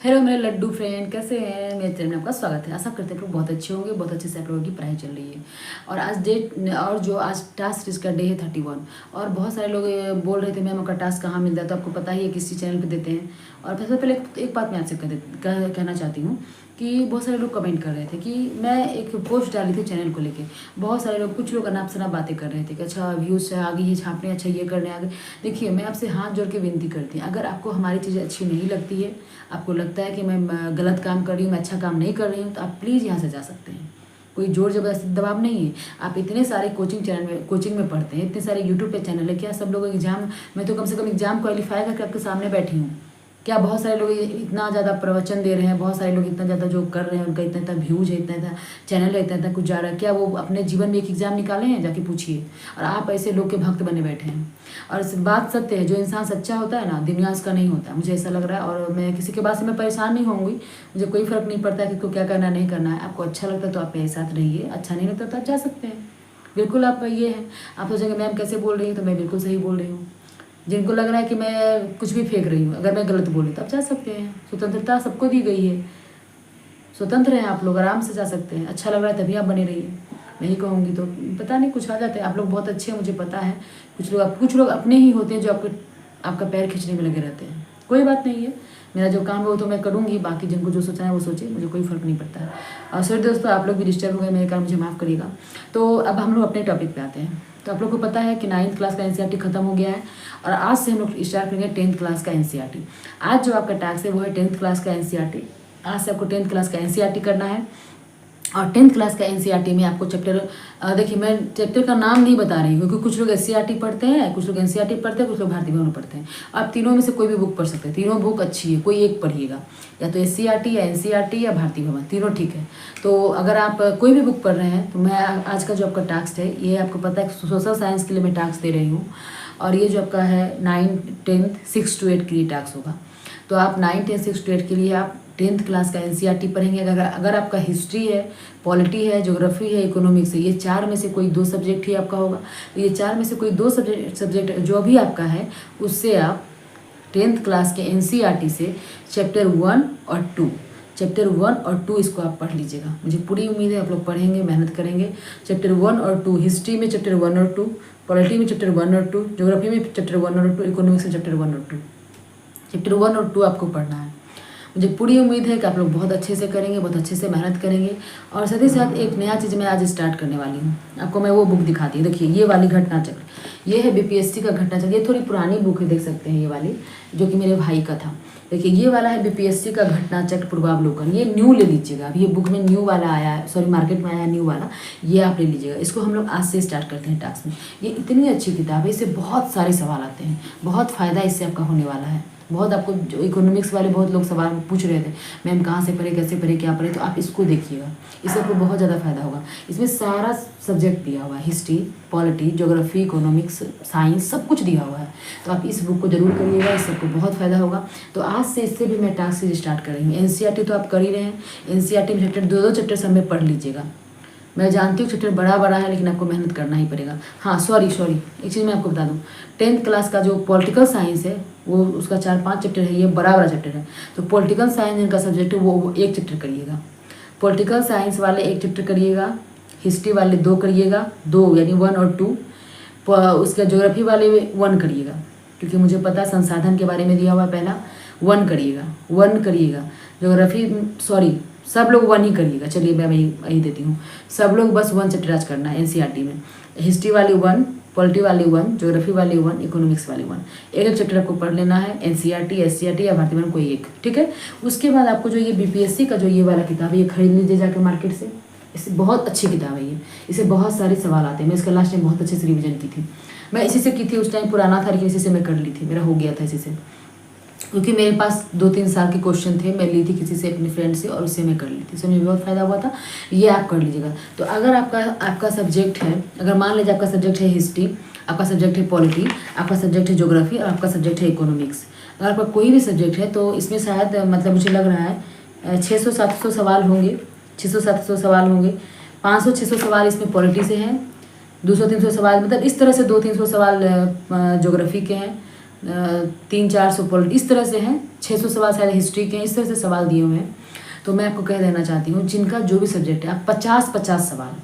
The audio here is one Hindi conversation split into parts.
हेलो मेरे लड्डू फ्रेंड, कैसे हैं? मेरे चैनल में आपका स्वागत है। आशा करते हैं आप लोग बहुत अच्छे होंगे। बहुत अच्छे से आप लोगों की पढ़ाई चल रही है। और आज टास्क इसका डे है 31। और बहुत सारे लोग बोल रहे थे मैम आपका टास्क कहाँ मिलता है, तो आपको पता ही है किसी चैनल पे देते हैं। और सबसे पहले एक बात मैं आपसे कहना चाहती हूँ कि बहुत सारे लोग कमेंट कर रहे थे कि मैं एक पोस्ट डाली थी चैनल को लेके। बहुत सारे लोग, कुछ लोग अनाप शनाप बातें कर रहे थे कि अच्छा व्यूज़ से आगे ये छापने, अच्छा ये करने आगे। देखिए, मैं आपसे हाथ जोड़ के विनती करती हूँ, अगर आपको हमारी चीज़ें अच्छी नहीं लगती है, आपको लगता है कि मैं गलत काम कर रही हूँ, मैं अच्छा काम नहीं कर रही हूँ, तो आप प्लीज़ यहाँ से जा सकते हैं। कोई जोर जबरदस्ती दबाव नहीं है। आप इतने सारे कोचिंग में पढ़ते हैं, इतने सारे यूट्यूब पे चैनल है, क्या सब लोग एग्जाम, मैं तो कम से कम एग्जाम क्वालिफाई करके आपके सामने बैठी हूँ। क्या बहुत सारे लोग इतना ज़्यादा प्रवचन दे रहे हैं, बहुत सारे लोग इतना ज़्यादा जो कर रहे हैं, उनका इतना इतना व्यूज है, इतना इतना चैनल है, इतना इतना कुछ जा रहा है, क्या वो अपने जीवन में एक एग्जाम निकाले हैं? जाके पूछिए। और आप ऐसे लोग के भक्त बने बैठे हैं। और बात सत्य है, जो इंसान सच्चा होता है ना, दुनिया उसका नहीं होता, मुझे ऐसा लग रहा है। और मैं किसी के बात से मैं परेशान नहीं होंगी। मुझे कोई फ़र्क नहीं पड़ता कि क्या करना नहीं करना है। आपको अच्छा लगता है तो आप मेरे साथ रहिए, अच्छा नहीं लगता तो आप जा सकते हैं। बिल्कुल आप ये है, आप सोचेंगे मैम कैसे बोल रही है, तो मैं बिल्कुल सही बोल रही हूँ। जिनको लग रहा है कि मैं कुछ भी फेंक रही हूँ, अगर मैं गलत बोली तो आप जा सकते हैं। स्वतंत्रता सबको दी गई है, स्वतंत्र हैं आप लोग, आराम से जा सकते हैं। अच्छा लग रहा है तभी आप बने रहिए। नहीं कहूँगी तो पता नहीं कुछ आ जाते हैं। आप लोग बहुत अच्छे हैं, मुझे पता है। कुछ लोग अपने ही होते हैं जो आपका पैर खींचने में लगे रहते हैं। कोई बात नहीं है, मेरा जो काम है वो तो मैं करूँगी, बाकी जिनको जो सोचना है वो सोचे, मुझे कोई फ़र्क नहीं पड़ता है। और सॉरी दोस्तों, आप लोग भी डिस्टर्ब हो गए मेरे कारण, मुझे माफ़ करिएगा। तो अब हम लोग अपने टॉपिक पे आते हैं। तो आप लोग को पता है कि 9th क्लास का NCERT खत्म हो गया है, और आज से हम लोग स्टार्ट करेंगे 10th क्लास का NCERT। आज जो आपका टास्क है वो है 10th क्लास का NCERT। आज से आपको 10th क्लास का NCERT करना है। और 10th क्लास का NCERT में आपको चैप्टर, देखिए मैं चैप्टर का नाम नहीं बता रही हूँ, क्योंकि कुछ लोग SCERT पढ़ते हैं, कुछ लोग NCERT पढ़ते हैं, कुछ लोग भारती भवन पढ़ते हैं। आप तीनों में से कोई भी बुक पढ़ सकते हैं। तीनों बुक अच्छी है, कोई एक पढ़िएगा, या तो SCERT या NCERT या भारती भवन, तीनों ठीक है। तो अगर आप कोई भी बुक पढ़ रहे हैं, तो मैं आज का जो आपका टास्क है, ये आपको पता है सोशल साइंस के लिए मैं टास्क दे रही हूँ। और ये जो आपका है 9, 10, 6 to 8 के लिए टास्क होगा। तो आप 9, 10, 6 to 8 के लिए आप 10th क्लास का NCERT पढ़ेंगे। अगर आपका हिस्ट्री है, पॉलिटी है, ज्योग्राफी है, इकोनॉमिक्स है, ये 4 में से कोई 2 सब्जेक्ट ही आपका होगा। तो ये 4 में से कोई 2 सब्जेक्ट जो भी आपका है, उससे आप 10th क्लास के NCERT से चैप्टर 1 और 2 इसको आप पढ़ लीजिएगा। मुझे पूरी उम्मीद है आप लोग पढ़ेंगे, मेहनत करेंगे। चैप्टर 1 और 2, हिस्ट्री में चैप्टर 1 और 2, पॉलिटी में चैप्टर 1 और 2, ज्योग्राफी में चैप्टर 1 और 2, इकोनॉमिक्स में चैप्टर 1 और 2। चैप्टर 1 और 2 आपको पढ़ना है। मुझे पूरी उम्मीद है कि आप लोग बहुत अच्छे से करेंगे, बहुत अच्छे से मेहनत करेंगे। और साथ ही साथ एक नया चीज़ मैं आज स्टार्ट करने वाली हूँ। आपको मैं वो बुक दिखाती हूँ। देखिए, ये वाली घटना चक्र, ये है BPSC का घटना चक्र। ये थोड़ी पुरानी बुक है, देख सकते हैं, ये वाली जो कि मेरे भाई का था। देखिए, ये वाला है BPSC का घटना चक्र पूर्वावलोकन। ये न्यू ले लीजिएगा, अभी ये बुक में न्यू वाला आया है, सॉरी मार्केट में आया है न्यू वाला, ये आप ले लीजिएगा। इसको हम लोग आज से स्टार्ट करते हैं टास्क में। ये इतनी अच्छी किताब है, इससे बहुत सारे सवाल आते हैं, बहुत फ़ायदा इससे आपका होने वाला है। बहुत आपको जो इकोनॉमिक्स वाले बहुत लोग सवाल पूछ रहे थे, मैम कहाँ से पढ़े, कैसे पढ़े, क्या पढ़े, तो आप इसको देखिएगा, इससे आपको बहुत ज़्यादा फायदा होगा। इसमें सारा सब्जेक्ट दिया हुआ है, history, polity, geography, economics, science, सब कुछ दिया हुआ है। तो आप इस बुक को जरूर करिएगा, इससे आपको बहुत फायदा होगा। तो आज से इससे भी मैं टास्क से स्टार्ट करेंगे। NCERT तो आप कर ही रहे हैं, NCERT में चैप्टर 2 चैप्टर सब में पढ़ लीजिएगा। मैं जानती हूँ चैप्टर बड़ा है, लेकिन आपको मेहनत करना ही पड़ेगा। हाँ सॉरी, एक चीज़ मैं आपको बता दूँ, 10th क्लास का जो पॉलिटिकल साइंस है, वो उसका 4-5 चैप्टर है, ये बड़ा चैप्टर है। तो पॉलिटिकल साइंस जिनका सब्जेक्ट है वो एक चैप्टर करिएगा। पॉलिटिकल साइंस वाले एक चैप्टर करिएगा, हिस्ट्री वाले 2 करिएगा, 2 यानी 1 और 2। उसका ज्योग्राफी वाले 1 करिएगा, क्योंकि मुझे पता संसाधन के बारे में दिया हुआ, पहला 1 करिएगा। ज्योग्राफी, सॉरी, सब लोग 1 ही करिएगा। चलिए मैं वही देती हूँ, सब लोग बस 1 चैप्टर आज करना है NCERT में। हिस्ट्री वाली 1, पॉलिटी वाली 1, ज्योग्राफी वाली 1, इकोनॉमिक्स वाली 1। एक चैप्टर आपको पढ़ लेना है, NCERT, SCERT या भारती भवन, कोई एक, ठीक है। उसके बाद आपको जो ये BPSC का जो ये वाला किताब है, ये खरीद लीजिए जाकर मार्केट से। इससे बहुत अच्छी किताब है ये, इससे बहुत सारे सवाल आते हैं। मैं इसका लास्ट टाइम बहुत अच्छे से रिविजन की थी, मैं इसी से की थी। उस टाइम पुराना था, लेकिन इसी से मैं कर ली थी, मेरा हो गया था इसी से, क्योंकि मेरे पास 2-3 साल के क्वेश्चन थे। मैं ली थी किसी से, अपने फ्रेंड से, और उससे मैं कर ली थी। इससे मुझे बहुत फ़ायदा हुआ था। ये आप कर लीजिएगा। तो अगर आपका सब्जेक्ट है, अगर मान लीजिए आपका सब्जेक्ट है हिस्ट्री, आपका सब्जेक्ट है पॉलिटी, आपका सब्जेक्ट है ज्योग्राफी, और आपका सब्जेक्ट है इकोनॉमिक्स, अगर आपका कोई भी सब्जेक्ट है, तो इसमें शायद मतलब मुझे लग रहा है 600-700 सवाल होंगे, 600-700 सवाल होंगे। 500-600 सवाल इसमें पॉलिटी से हैं, 200-300 सवाल, मतलब इस तरह से 200-300 सवाल ज्योग्राफी के हैं, 300-400 पॉलिटी इस तरह से हैं, 600 सवाल शायद हिस्ट्री के हैं, इस तरह से सवाल दिए हुए हैं। तो मैं आपको कह देना चाहती हूँ, जिनका जो भी सब्जेक्ट है आप 50-50 सवाल,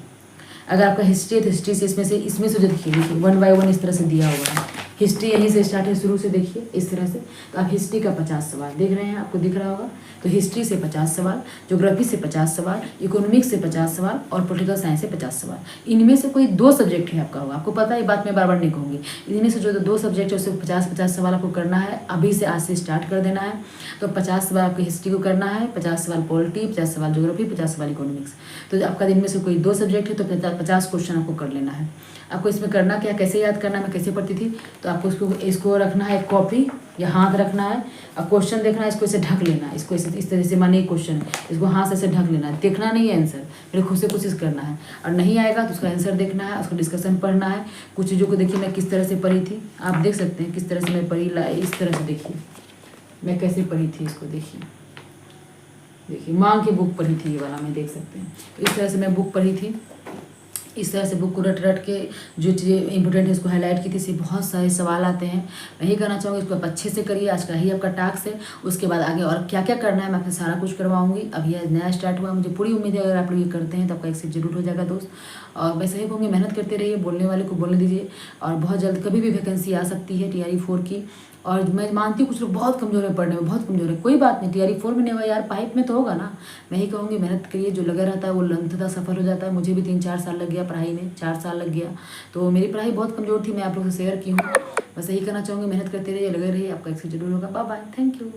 अगर आपका हिस्ट्री है तो हिस्ट्री से इसमें से जो देखिए 1 बाय 1 इस तरह से दिया हुआ है। हिस्ट्री यहीं से स्टार्ट है, शुरू से देखिए इस तरह से। तो आप हिस्ट्री का 50 सवाल देख रहे हैं, आपको दिख रहा होगा। तो हिस्ट्री से 50 सवाल, ज्योग्राफी से 50 सवाल, इकोनॉमिक्स से 50 सवाल और पॉलिटिकल साइंस से 50 सवाल। इनमें से कोई 2 सब्जेक्ट है आपका होगा, आपको पता है, बात मैं बार बार नहीं कहूँगी। इनमें से जो 2 सब्जेक्ट है उससे 50-50 सवाल आपको करना है, अभी से आज से स्टार्ट कर देना है। तो 50 सवाल आपको हिस्ट्री को करना है, 50 सवाल पॉलिटी, 50 सवाल ज्योग्राफी, 50 सवाल इकोनॉमिक्स। तो आपका दिन में से कोई 2 सब्जेक्ट है तो 50 क्वेश्चन आपको कर लेना है। आपको इसमें करना क्या, कैसे याद करना, मैं कैसे पढ़ती थी, तो आपको इसको रखना है कॉपी या हाथ रखना है और क्वेश्चन देखना है, इसको ऐसे ढक लेना है, इसको इस तरह से, मानिए क्वेश्चन है, इसको हाथ से ऐसे ढक लेना है, देखना नहीं है आंसर, फिर खुद से कोशिश करना है, और नहीं आएगा तो उसका आंसर देखना है, उसको डिस्कशन पढ़ना है। कुछ चीज़ों को देखिए मैं किस तरह से पढ़ी थी, आप देख सकते हैं किस तरह से मैं पढ़ी, इस तरह से देखिए मैं कैसे पढ़ी थी, इसको देखिए मांग की बुक पढ़ी थी, ये वाला मैं देख सकते हैं। तो इस तरह से मैं बुक पढ़ी थी, इस तरह से बुक को रट के जो चीज़ें इंपॉर्टेंट है उसको हाईलाइट की थी। इससे बहुत सारे सवाल आते हैं, मैं यही कहना चाहूँगी इसको आप अच्छे से करिए। आज का ही आपका टास्क है, उसके बाद आगे और क्या क्या करना है मैं आपसे सारा कुछ करवाऊँगी। अभी आज नया स्टार्ट हुआ, मुझे पूरी उम्मीद है अगर आप लोग ये करते हैं तो आपका एक्सेस जरूर हो जाएगा दोस्त। और मैं सही कहूँगी मेहनत करते रहिए, बोलने वाले को बोलने दीजिए, और बहुत जल्द कभी भी वैकेंसी आ सकती है TRE 4 की। और मैं मानती हूँ कुछ लोग बहुत कमज़ोर है, पढ़ने में बहुत कमज़ोर है, कोई बात नहीं, TRE 4 में नहीं हुआ यार, पाइप में तो होगा ना। मैं ही कहूँगी मेहनत करिए, जो लगा रहता है वो अंततः सफल हो जाता है। मुझे भी 3-4 साल लग गया पढ़ाई में, 4 साल लग गया, तो मेरी पढ़ाई बहुत कमज़ोर थी, मैं आप लोगों से शेयर की हूँ। बस यही कहना चाहूँगी, मेहनत करते रहिए, लगे रहिए, आपका एक्सेस जरूर होगा। Bye bye, thank you.